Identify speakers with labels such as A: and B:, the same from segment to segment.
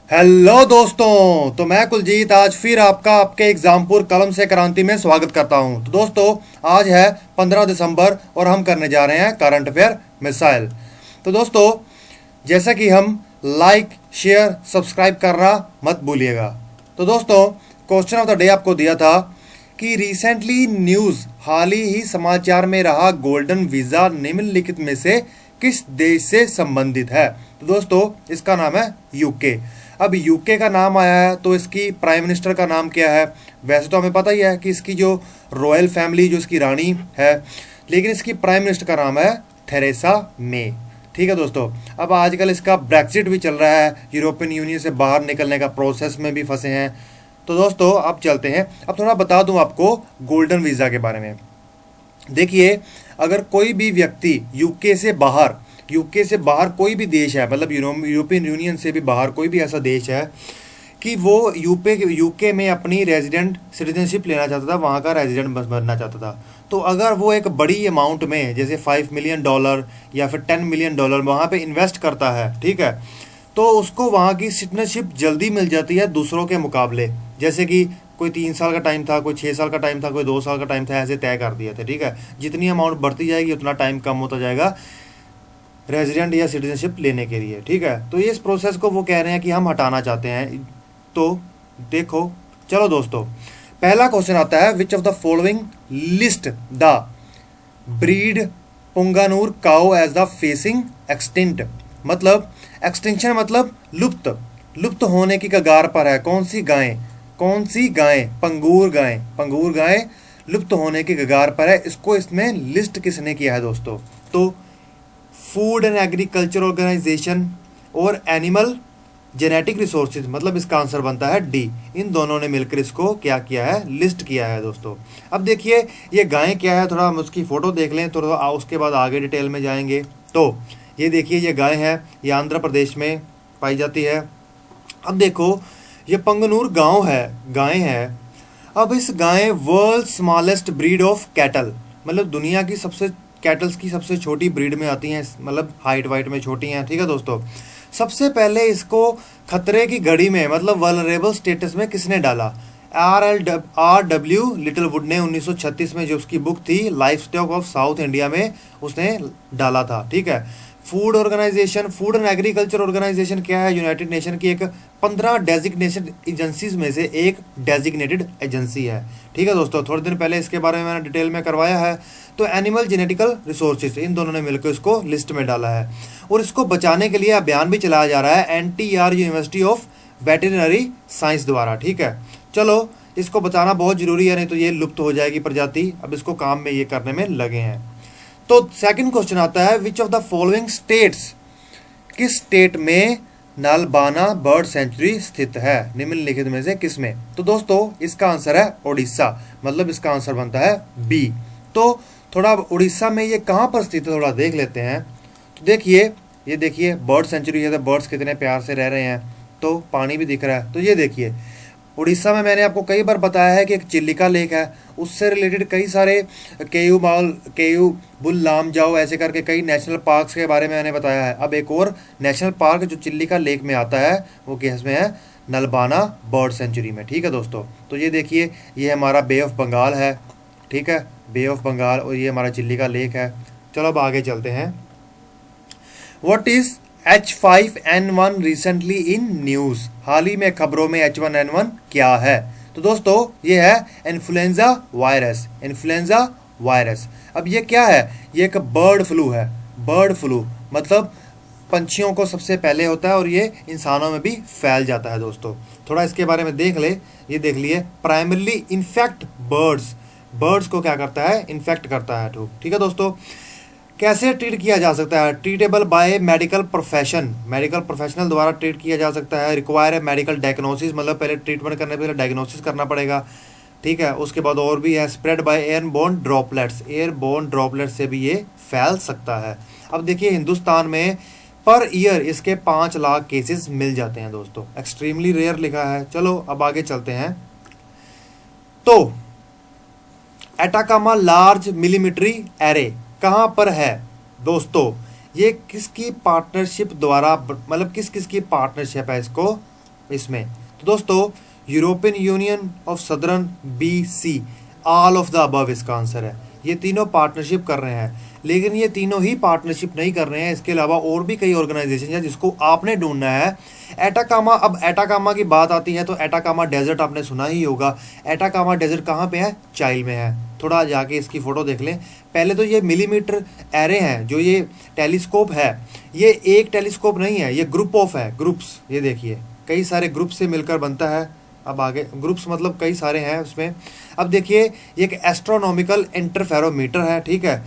A: Hello दोस्तों, तो मैं कुलजीत आज फिर आपका आपके एग्जामपुर कलम से क्रांति में स्वागत करता हूं। तो दोस्तों, आज है 15 दिसंबर और हम करने जा रहे हैं करंट अफेयर मिसाइल। तो दोस्तों, जैसा कि हम लाइक शेयर सब्सक्राइब करना मत भूलिएगा। तो दोस्तों, क्वेश्चन ऑफ द डे आपको दिया था कि रिसेंटली न्यूज़ हाल ही समाचार में रहा गोल्डन वीज़ा निम्नलिखित में से किस देश से संबंधित है। तो दोस्तों, इसका नाम है यूके। अब यूके का नाम आया है तो इसकी प्राइम मिनिस्टर का नाम क्या है? वैसे तो हमें पता ही है कि इसकी जो रॉयल फैमिली जो इसकी रानी है, लेकिन इसकी प्राइम मिनिस्टर का नाम है थेरेसा मे। ठीक है दोस्तों, अब आजकल इसका ब्रेक्जिट भी चल रहा है, यूरोपियन यूनियन से बाहर निकलने का प्रोसेस में भी फंसे हैं। तो दोस्तों, अब चलते हैं। अब थोड़ा बता दूं आपको गोल्डन वीज़ा के बारे में। देखिए, अगर कोई भी व्यक्ति यूके से बाहर कोई भी देश है, मतलब यूरोपियन यूनियन से भी बाहर कोई भी ऐसा देश है कि वो यूके में अपनी रेजिडेंट सिटीजनशिप लेना चाहता था, वहाँ का रेजिडेंट बनना चाहता था, तो अगर वो एक बड़ी अमाउंट में जैसे $5 मिलियन या फिर $10 मिलियन वहाँ पे इन्वेस्ट करता है, ठीक है, तो उसको वहाँ की सिटीजनशिप जल्दी मिल जाती है दूसरों के मुकाबले। जैसे कि कोई 3 साल का टाइम था, कोई 6 साल का टाइम था, कोई 2 साल का टाइम था, ऐसे तय कर दिए थे। ठीक है, जितनी अमाउंट बढ़ती जाएगी उतना टाइम कम होता जाएगा रेजिडेंट या सिटीजनशिप लेने के लिए। ठीक है, तो इस प्रोसेस को वो कह रहे हैं कि हम हटाना चाहते हैं। तो देखो, चलो दोस्तों, पहला क्वेश्चन आता है, which of the following list the breed Punganur cow as the facing extinct. मतलब एक्सटिंक्शन मतलब लुप्त होने की कगार पर है। कौन सी गायें? पंगूर गायें लुप्त होने की कगार पर है। इसको इसमें लिस्ट किसने किया है दोस्तों? तो फूड एंड एग्रीकल्चर ऑर्गेनाइजेशन और एनिमल जेनेटिक रिसोर्सेज, मतलब इसका आंसर बनता है डी। इन दोनों ने मिलकर इसको क्या किया है? लिस्ट किया है दोस्तों। अब देखिए, ये गायें क्या है, थोड़ा हम उसकी फ़ोटो देख लें, तो उसके बाद आगे डिटेल में जाएंगे। तो ये देखिए, ये गाय है, ये आंध्र प्रदेश में पाई जाती है। अब देखो, ये पंगनूर गाय है। अब इस गाय world smallest breed of cattle, मतलब दुनिया की कैटल्स की सबसे छोटी ब्रीड में आती हैं, मतलब हाइट वाइट में छोटी हैं। ठीक है दोस्तों, सबसे पहले इसको खतरे की घड़ी में, मतलब वल्नरेबल स्टेटस में किसने डाला? R.W. लिटिलवुड ने 1936 में, जो उसकी बुक थी life stock of south India में, उसने डाला था। ठीक है, फूड एंड एग्रीकल्चर ऑर्गेनाइजेशन क्या है? यूनाइटेड नेशन की एक 15 डेजिग्नेशन एजेंसीज में से एक डेजिग्नेटेड एजेंसी है। ठीक है दोस्तों, थोड़े दिन पहले इसके बारे में मैंने डिटेल में करवाया है। तो एनिमल जेनेटिकल रिसोर्सेज, इन दोनों ने मिलकर इसको लिस्ट में डाला है, और इसको बचाने के लिए अभियान भी चलाया जा रहा है NTR university of veterinary science द्वारा। ठीक है, चलो, इसको बचाना बहुत जरूरी है, नहीं तो ये लुप्त हो जाएगी प्रजाति। अब इसको काम में ये करने में लगे हैं। तो सेकंड क्वेश्चन आता है, which of the following states, किस स्टेट में नालबाना बर्ड सेंचुरी स्थित है? निम्नलिखित में से किस में? तो दोस्तों, इसका आंसर है ओडिशा, मतलब इसका आंसर बनता है बी। तो थोड़ा उड़ीसा में ये कहाँ पर स्थित है, थोड़ा देख लेते हैं। तो देखिए, ये देखिए बर्ड सेंचुरी है, तो बर्ड्स कितने प्यार से रह रहे हैं, तो पानी भी दिख रहा है। तो ये देखिए, उड़ीसा में मैंने आपको कई बार बताया है कि एक चिल्लिका लेक है, उससे रिलेटेड कई सारे केयू बुल लाम जाओ ऐसे करके कई नेशनल पार्क्स के बारे में मैंने बताया है। अब एक और नेशनल पार्क जो चिल्लिका लेक में आता है, वो किस में है? नलबाना बर्ड सेंचुरी में। ठीक है दोस्तों, तो ये देखिए, ये हमारा बे ऑफ बंगाल है। ठीक है, बे ऑफ बंगाल, और ये हमारा चिल्लिका लेक है। चलो अब आगे चलते हैं। What is H5N1 recently in news? हाल ही में खबरों में H1N1 क्या है? तो दोस्तों, ये है इन्फ्लुएंजा वायरस। अब ये क्या है? ये एक बर्ड फ्लू है। बर्ड फ्लू मतलब पंछियों को सबसे पहले होता है और ये इंसानों में भी फैल जाता है दोस्तों। थोड़ा इसके बारे में देख ले। ये देख लिए, प्राइमरली इन्फेक्ट बर्ड्स को क्या करता है? इन्फेक्ट करता है। ठीक है दोस्तों, कैसे ट्रीट किया जा सकता है? ट्रीटेबल बाय मेडिकल प्रोफेशनल द्वारा ट्रीट किया जा सकता है। रिक्वायर है मेडिकल डायग्नोसिस, मतलब पहले ट्रीटमेंट करने पहले डायग्नोसिस करना पड़ेगा। ठीक है, उसके बाद और भी है, स्प्रेड बाय एयरबोर्न ड्रॉपलेट्स से भी ये फैल सकता है। अब देखिए, हिंदुस्तान में पर ईयर इसके 5 लाख केसेस मिल जाते हैं दोस्तों। एक्सट्रीमली रेयर लिखा है। चलो अब आगे चलते हैं। तो एटाकामा लार्ज मिलिमिट्री एरे कहाँ पर है दोस्तों? ये किसकी पार्टनरशिप द्वारा, मतलब किस किस की पार्टनरशिप है? इसको इसमें। तो दोस्तों European union of southern BC, all of the above इसका आंसर है। ये तीनों पार्टनरशिप कर रहे हैं, लेकिन ये तीनों ही पार्टनरशिप नहीं कर रहे हैं, इसके अलावा और भी कई ऑर्गेनाइजेशन है जिसको आपने ढूंढना है। एटाकामा, अब एटाकामा की बात आती है तो एटाकामा डेजर्ट आपने सुना ही होगा। एटाकामा डेजर्ट कहाँ पे है? चाइल में है। थोड़ा जाके इसकी फ़ोटो देख लें। पहले तो ये मिलीमीटर एरे हैं, जो ये टेलीस्कोप है, ये एक टेलीस्कोप नहीं है, ये ग्रुप ऑफ है, ग्रुप्स। ये देखिए कई सारे ग्रुप से मिलकर बनता है। अब आगे ग्रुप्स मतलब कई सारे हैं उसमें। अब देखिए ये एक एस्ट्रोनॉमिकल इंटरफेरोमीटर है, ठीक है।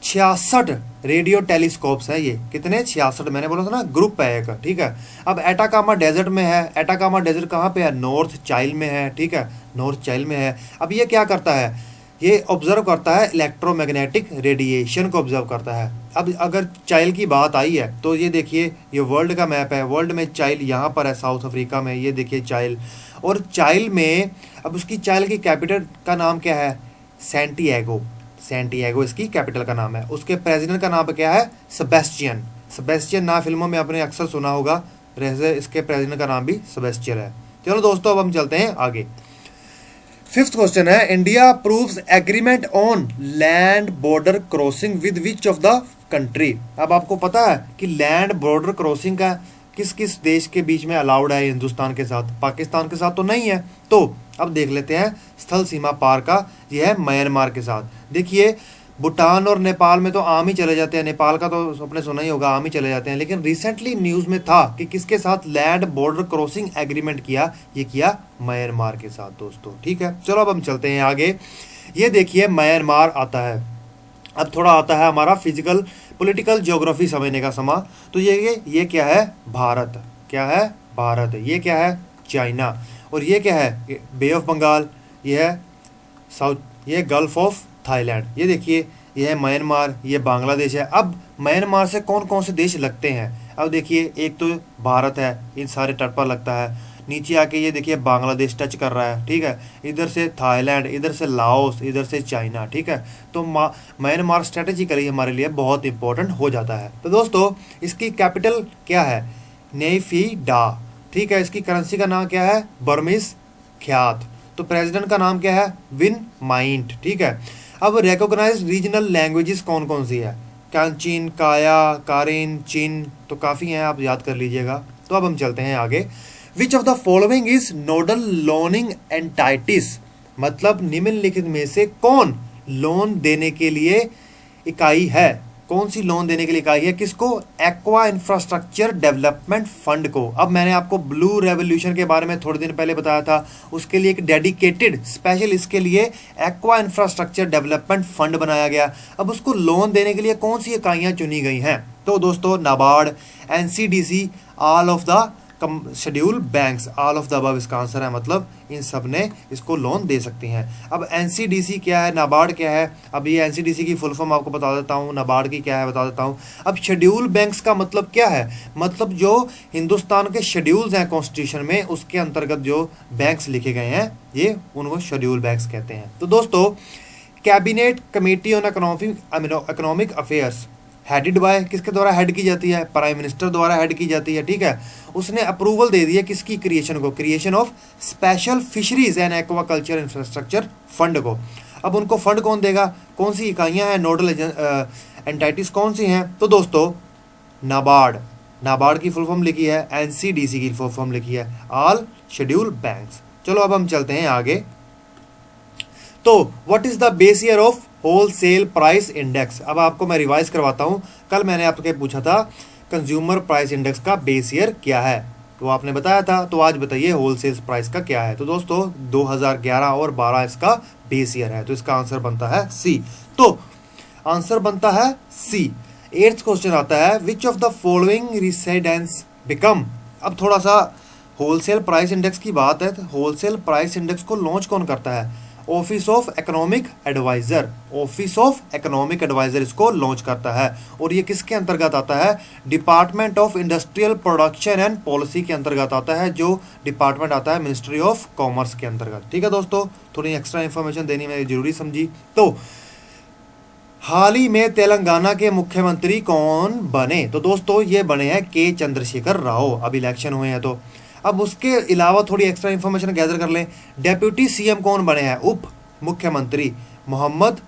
A: 66 रेडियो टेलीस्कोप्स हैं ये। कितने? 66। मैंने बोला था ना ग्रुप है एक, ठीक है। अब एटाकामा डेजर्ट में है। एटाकामा डेजर्ट कहाँ पे है? नॉर्थ चाइल में है, ठीक है, नॉर्थ चाइल में है। अब ये क्या करता है? ये ऑब्जर्व करता है इलेक्ट्रोमैग्नेटिक रेडिएशन को ऑब्जर्व करता है। अब अगर चाइल की बात आई है तो ये देखिए ये वर्ल्ड का मैप है। वर्ल्ड में चाइल यहाँ पर है, साउथ अफ्रीका में। ये देखिए चाइल, और चाइल में अब उसकी चाइल की कैपिटल का नाम क्या है? सैंटियागो। सैंटियागो इसकी कैपिटल का नाम है। उसके प्रेसिडेंट का नाम क्या है? सेबेस्टियन। सेबेस्टियन ना फिल्मों में आपने अक्सर सुना होगा, वैसे इसके प्रेसिडेंट का नाम भी सेबेस्टियन है। चलो दोस्तों अब हम चलते हैं आगे। फिफ्थ क्वेश्चन है, India approves agreement on land border crossing with which of the country. अब आपको पता है कि लैंड बॉर्डर क्रॉसिंग का किस किस देश के बीच में अलाउड है? हिंदुस्तान के साथ, पाकिस्तान के साथ तो नहीं है। तो अब देख लेते हैं स्थल सीमा पार का। यह है म्यांमार के साथ। देखिए भूटान और नेपाल में तो आम ही चले जाते हैं, नेपाल का तो आपने सुना ही होगा, आम ही चले जाते हैं। लेकिन रिसेंटली न्यूज़ में था कि किसके साथ लैंड बॉर्डर क्रॉसिंग एग्रीमेंट किया? ये किया म्यांमार के साथ दोस्तों, ठीक है। चलो अब हम चलते हैं आगे। ये देखिए म्यांमार आता है। अब थोड़ा आता है हमारा फिजिकल पॉलिटिकल ज्योग्राफी समझने का समा। तो ये क्या है? भारत। क्या है? भारत। ये क्या है? चाइना। और ये क्या है? बे ऑफ बंगाल। ये है साउथ, ये गल्फ ऑफ थाईलैंड। ये देखिए ये है म्यांमार, ये बांग्लादेश है। अब म्यांमार से कौन कौन से देश लगते हैं? अब देखिए एक तो भारत है, इन सारे तट पर लगता है। नीचे आके ये देखिए बांग्लादेश टच कर रहा है, ठीक है। इधर से थाईलैंड, इधर से लाओस, इधर से चाइना, ठीक है। तो म्यांमार स्ट्रेटेजिकली हमारे लिए बहुत इंपॉर्टेंट हो जाता है। तो दोस्तों इसकी कैपिटल क्या है? नेफिडा, ठीक है। इसकी करेंसी का नाम क्या है? बर्मीज ख्यात। तो प्रेसिडेंट का नाम क्या है? विन माइंट, ठीक है। अब रिकॉग्नाइज्ड रीजनल लैंग्वेजेस कौन कौन सी है? कांचीन, काया, कारिन, चिन, तो काफ़ी हैं, आप याद कर लीजिएगा। तो अब हम चलते हैं आगे। Which of the following is nodal loaning entities, मतलब निम्नलिखित में से कौन लोन देने के लिए इकाई है? कौन सी लोन देने के लिए इकाई है? किसको? एक्वा इंफ्रास्ट्रक्चर डेवलपमेंट फंड को। अब मैंने आपको ब्लू रेवोल्यूशन के बारे में थोड़े दिन पहले बताया था, उसके लिए एक डेडिकेटेड स्पेशल इसके लिए एक्वा इंफ्रास्ट्रक्चर डेवलपमेंट फंड बनाया गया। अब उसको लोन देने के लिए कौन सी इकाइयाँ चुनी गई हैं? तो दोस्तों NABARD, NCDC, all of the schedule banks, all of the above इसका आंसर है। मतलब इन सब ने इसको लोन दे सकती हैं। अब NCDC क्या है, नाबार्ड क्या है? अब ये NCDC की फुल फॉर्म आपको बता देता हूँ, नाबार्ड की क्या है बता देता हूँ। अब शेड्यूल बैंक्स का मतलब क्या है? मतलब जो हिंदुस्तान के शेड्यूल्स हैं कॉन्स्टिट्यूशन में, उसके अंतर्गत जो बैंक्स लिखे गए हैं ये उनको शेड्यूल बैंक्स कहते हैं। तो दोस्तों cabinet committee on economic affairs headed by, किसके द्वारा हेड की जाती है? प्राइम मिनिस्टर द्वारा हेड की जाती है, ठीक है। उसने अप्रूवल दे दी है किसकी क्रिएशन को? Creation of special fisheries and aquaculture infrastructure fund को। अब उनको फंड कौन देगा? कौन सी इकाइयां हैं? नोडल एंटाइटीज कौन सी हैं? तो दोस्तों नाबार्ड, नाबार्ड की फुल फॉर्म लिखी है, NCDC की फुल फॉर्म लिखी है, ऑल शेड्यूल बैंक्स। चलो अब हम चलते हैं आगे। तो what is the base year of wholesale price index? अब आपको मैं रिवाइज करवाता हूँ। कल मैंने आपके पूछा था कंज्यूमर प्राइस इंडेक्स का बेस ईयर क्या है, तो आपने बताया था। तो आज बताइए होलसेल प्राइस का क्या है? तो दोस्तों 2011 और 12 इसका बेस ईयर है, तो इसका आंसर बनता है सी। तो आंसर बनता है सी। 8th क्वेश्चन आता है, which of the following residence become. अब थोड़ा सा होलसेल प्राइस इंडेक्स की बात है, तो होलसेल प्राइस इंडेक्स को लॉन्च कौन करता है? Office of economic adviser. Office of economic adviser इसको लॉन्च करता है। और ये किसके अंतर्गत आता है? Department of industrial production and policy के अंतर्गत आता है, जो डिपार्टमेंट आता है मिनिस्ट्री ऑफ कॉमर्स के अंतर्गत, ठीक है दोस्तों। थोड़ी एक्स्ट्रा इंफॉर्मेशन देनी मैंने जरूरी समझी। तो हाल ही में तेलंगाना के मुख्यमंत्री कौन बने? तो दोस्तों ये बने हैं के चंद्रशेखर राव। अब इलेक्शन हुए हैं तो। अब उसके अलावा थोड़ी एक्स्ट्रा इन्फॉर्मेशन गैदर कर लें। डेप्यूटी सीएम कौन बने हैं? उप मुख्यमंत्री मोहम्मद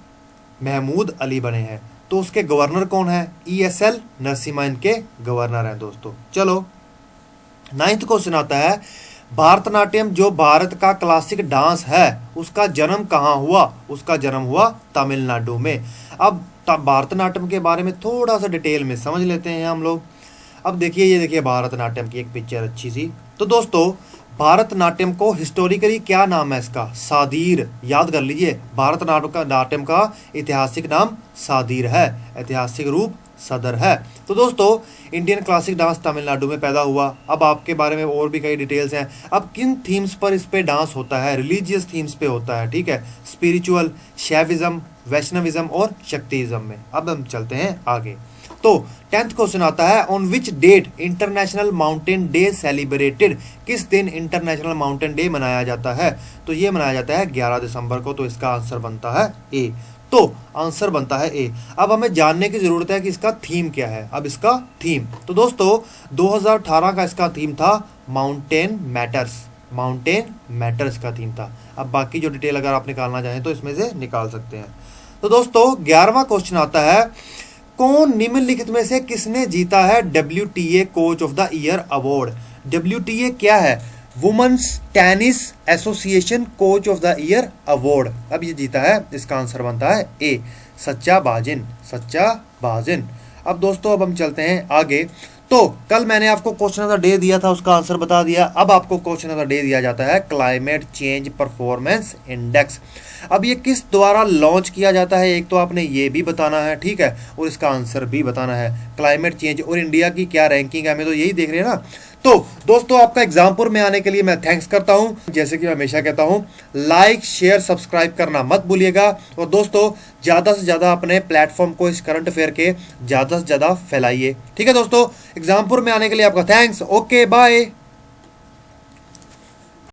A: महमूद अली बने हैं। तो उसके गवर्नर कौन है? ESL नरसिम्हा इनके गवर्नर हैं दोस्तों। चलो 9th क्वेश्चन आता है, भारतनाट्यम जो भारत का क्लासिक डांस है उसका जन्म कहाँ हुआ? उसका जन्म हुआ तमिलनाडु में। अब भारतनाट्यम के बारे में थोड़ा सा डिटेल में समझ लेते हैं हम लोग। अब देखिए, ये देखिए भारतनाट्यम की एक पिक्चर अच्छी सी। तो दोस्तों भारतनाट्यम को हिस्टोरिकली क्या नाम है इसका? सादीर। याद कर लीजिए, भारतनाट्यम का ऐतिहासिक नाम सादीर है, ऐतिहासिक रूप सदर है। तो दोस्तों इंडियन क्लासिक डांस तमिलनाडु में पैदा हुआ। अब आपके बारे में और भी कई डिटेल्स हैं। अब किन थीम्स पर इस पे डांस होता है? रिलीजियस थीम्स पे होता है, ठीक है, स्पिरिचुअल, शैविज्म, वैष्णविज्म और शक्तिज्म में। अब हम चलते हैं आगे। तो 10th क्वेश्चन आता है, on which date international mountain day celebrated? किस दिन इंटरनेशनल माउंटेन डे मनाया जाता है? तो ये मनाया जाता है 11 दिसंबर को। तो इसका आंसर बनता है ए। तो आंसर बनता है ए। अब हमें जानने की जरूरत है कि इसका थीम क्या है। अब इसका थीम, तो दोस्तों 2018 का इसका थीम था माउंटेन मैटर्स। माउंटेन मैटर्स का थीम था। अब बाकी जो डिटेल अगर आप निकालना चाहें तो इसमें से निकाल सकते हैं। तो दोस्तों 11वां क्वेश्चन आता है, कौन निम्नलिखित में से किसने जीता है WTA coach of the year award? WTA क्या है? Women's tennis association coach of the year award. अब ये जीता है, इसका आंसर बनता है ए, सच्चा बाजिन। सच्चा बाजिन। अब दोस्तों अब हम चलते हैं आगे। तो कल मैंने आपको क्वेश्चन ऑफ द डे दिया था, उसका आंसर बता दिया। अब आपको क्वेश्चन ऑफ द डे दिया जाता है क्लाइमेट चेंज परफॉर्मेंस इंडेक्स। अब ये किस द्वारा लॉन्च किया जाता है? एक तो आपने ये भी बताना है, ठीक है, और इसका आंसर भी बताना है। क्लाइमेट चेंज और इंडिया की क्या रैंकिंग है, हमें तो यही देख रहे हैं ना। तो दोस्तों आपका एग्जामपुर में आने के लिए मैं थैंक्स करता हूं। जैसे कि मैं हमेशा कहता हूं, लाइक शेयर सब्सक्राइब करना मत भूलिएगा। और दोस्तों ज़्यादा से ज़्यादा अपने प्लेटफॉर्म को इस करंट अफेयर के ज़्यादा से ज़्यादा फैलाइए, ठीक है दोस्तों। एग्जामपुर में आने के लिए आपका थैंक्स। Okay bye.